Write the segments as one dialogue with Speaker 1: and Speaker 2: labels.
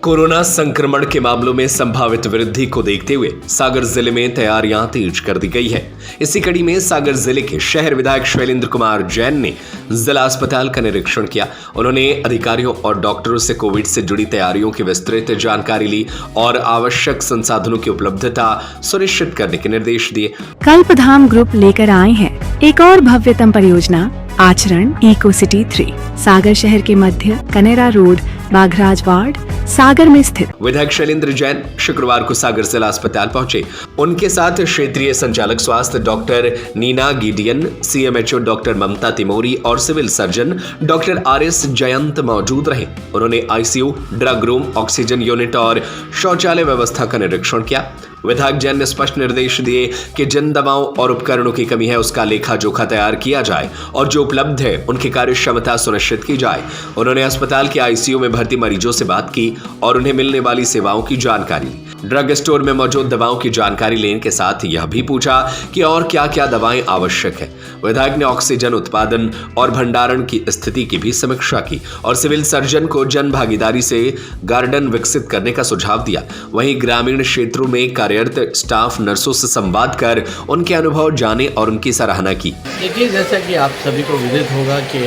Speaker 1: Corona संक्रमण के मामलों में संभावित वृद्धि को देखते हुए सागर जिले में तैयारियां तेज कर दी गई है। इसी कड़ी में सागर जिले के शहर विधायक शैलेंद्र कुमार जैन ने जिला अस्पताल का निरीक्षण किया। उन्होंने अधिकारियों और डॉक्टरों से कोविड से जुड़ी तैयारियों की विस्तृत जानकारी ली और आवश्यक संसाधनों की उपलब्धता सुनिश्चित करने के निर्देश दिए।
Speaker 2: कल्पधाम ग्रुप लेकर आए हैं एक और भव्यतम परियोजना आचरण इको सिटी 3 सागर शहर के मध्य कनेरा रोड बाघराज वार्ड सागर में स्थित।
Speaker 1: विधायक शैलेंद्र जैन शुक्रवार को सागर जिला अस्पताल पहुंचे। उनके साथ क्षेत्रीय संचालक स्वास्थ्य doctor Neena Gideon, CMHO doctor Mamta Timori और civil surgeon doctor RS Jayant मौजूद रहे। उन्होंने ICU, drug room, oxygen unit और शौचालय व्यवस्था का निरीक्षण किया। विधायक जैन ने स्पष्ट निर्देश दिए कि जिन दवाओं और उपकरणों की कमी है उसका लेखा जोखा तैयार किया जाए और जो उपलब्ध है उनकी कार्य क्षमता सुनिश्चित की जाए। उन्होंने अस्पताल के आईसीयू में भर्ती मरीजों से बात की और उन्हें मिलने वाली सेवाओं की जानकारी ली। ड्रग स्टोर में मौजूद दवाओं की जानकारी लेने के साथ यह भी पूछा कि और क्या क्या दवाएं आवश्यक है। विधायक ने ऑक्सीजन उत्पादन और भंडारण की स्थिति की भी समीक्षा की और सिविल सर्जन को जन भागीदारी से गार्डन विकसित करने का सुझाव दिया। वहीं ग्रामीण क्षेत्रों में कार्यरत स्टाफ नर्सों से संवाद कर उनके अनुभव जाने और उनकी सराहना की।
Speaker 3: देखिए, जैसा कि आप सभी को विदित होगा कि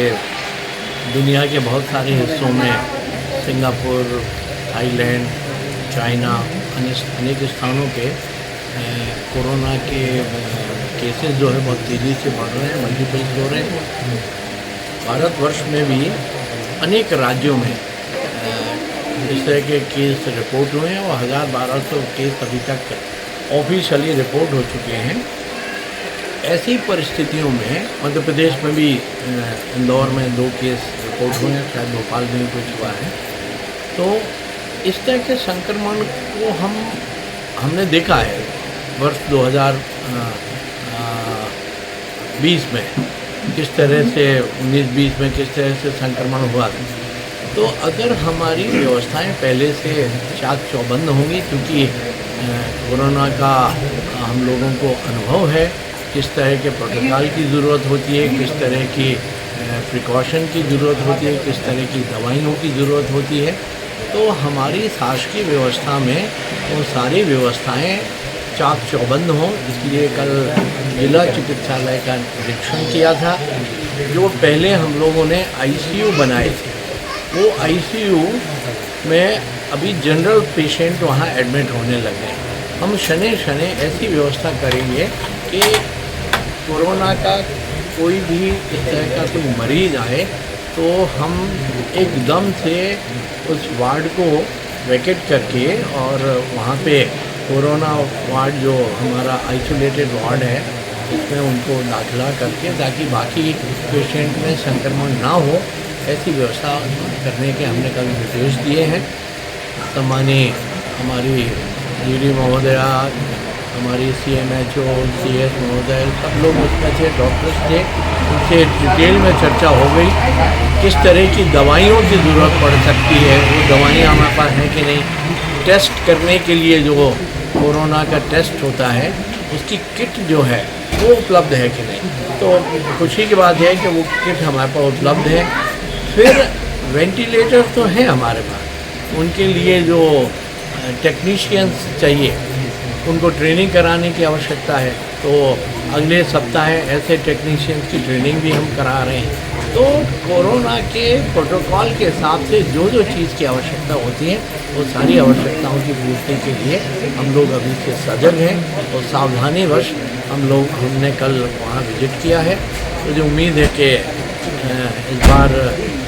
Speaker 3: दुनिया के बहुत सारे हिस्सों में सिंगापुर, थाईलैंड, चाइना, अनेक स्थानों पे कोरोना के केसेस जो है बहुत तेज़ी से बढ़ रहे हैं, मल्टीपल्स हो रहे हैं। भारतवर्ष में भी अनेक राज्यों में इस तरह के केस रिपोर्ट हुए हैं और 1000-1200 केस अभी तक ऑफिशियली रिपोर्ट हो चुके हैं। ऐसी परिस्थितियों में मध्य प्रदेश में भी इंदौर में 2 केस रिपोर्ट हुए हैं, शायद भोपाल में भी कुछ हुआ है। तो इस तरह के संक्रमण को हमने देखा है वर्ष 2020 में किस तरह से 19-20 में किस तरह से संक्रमण हुआ। तो अगर हमारी व्यवस्थाएं पहले से चाक चौबंद होंगी, क्योंकि कोरोना का हम लोगों को अनुभव है किस तरह के प्रोटोकॉल की ज़रूरत होती है, किस तरह की प्रिकॉशन की ज़रूरत होती है, किस तरह की दवाइयों की ज़रूरत होती है, तो हमारी शासकीय व्यवस्था में वो सारी व्यवस्थाएं चाक चौबंद हों। इसलिए कल जिला चिकित्सालय का निरीक्षण किया था। जो पहले हम लोगों ने आईसीयू बनाए थे, वो आईसीयू में अभी जनरल पेशेंट वहाँ एडमिट होने लगे। हम शनि ऐसी व्यवस्था करेंगे कि कोरोना का कोई भी इस तरह का कोई मरीज आए तो हम एकदम से उस वार्ड को वैकेट करके और वहाँ पे कोरोना वार्ड जो हमारा आइसोलेटेड वार्ड है उसमें उनको दाखिला करके ताकि बाकी पेशेंट में संक्रमण ना हो, ऐसी व्यवस्था करने के हमने कल निर्देश दिए हैं। सम्मानीय हमारी डीडी महोदया, हमारी सीएमएचओ, सीएस महोदय, सब लोग उसमें थे, डॉक्टर्स थे, उनसे डिटेल में चर्चा हो गई किस तरह की दवाइयों की ज़रूरत पड़ सकती है, वो दवाइयाँ हमारे पास हैं कि नहीं, टेस्ट करने के लिए जो कोरोना का टेस्ट होता है उसकी किट जो है वो उपलब्ध है कि नहीं। तो खुशी की बात है कि वो किट हमारे पास उपलब्ध है। फिर वेंटिलेटर तो हैं हमारे पास, उनके लिए जो टेक्नीशियंस चाहिए उनको ट्रेनिंग कराने की आवश्यकता है। तो अगले सप्ताह ऐसे टेक्नीशियंस की ट्रेनिंग भी हम करा रहे हैं। तो कोरोना के प्रोटोकॉल के हिसाब से जो चीज़ की आवश्यकता होती है वो सारी आवश्यकताओं की पूर्ति के लिए हम लोग अभी से सजग हैं और सावधानीवश हमने कल वहाँ विजिट किया है। मुझे उम्मीद है कि इस बार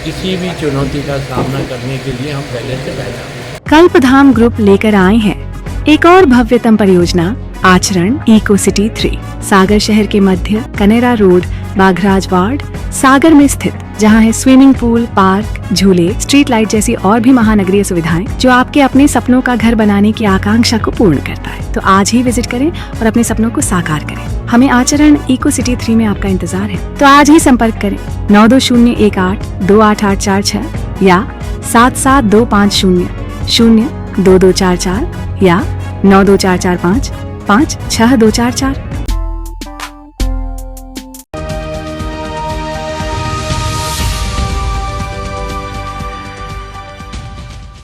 Speaker 3: किसी भी चुनौती का सामना करने के लिए हम पहले से बेहतर हैं।
Speaker 2: कल्पधाम ग्रुप लेकर आए हैं एक और भव्यतम परियोजना आचरण इको सिटी 3 सागर शहर के मध्य कनेरा रोड बाघराज वार्ड सागर में स्थित, जहां है स्विमिंग पूल, पार्क, झूले, स्ट्रीट लाइट जैसी और भी महानगरीय सुविधाएं जो आपके अपने सपनों का घर बनाने की आकांक्षा को पूर्ण करता है। तो आज ही विजिट करें और अपने सपनों को साकार करें। हमें आचरण इको सिटी 3 में आपका इंतजार है, तो आज ही संपर्क करें 9201828846 या 7725002244 या 92445 56244।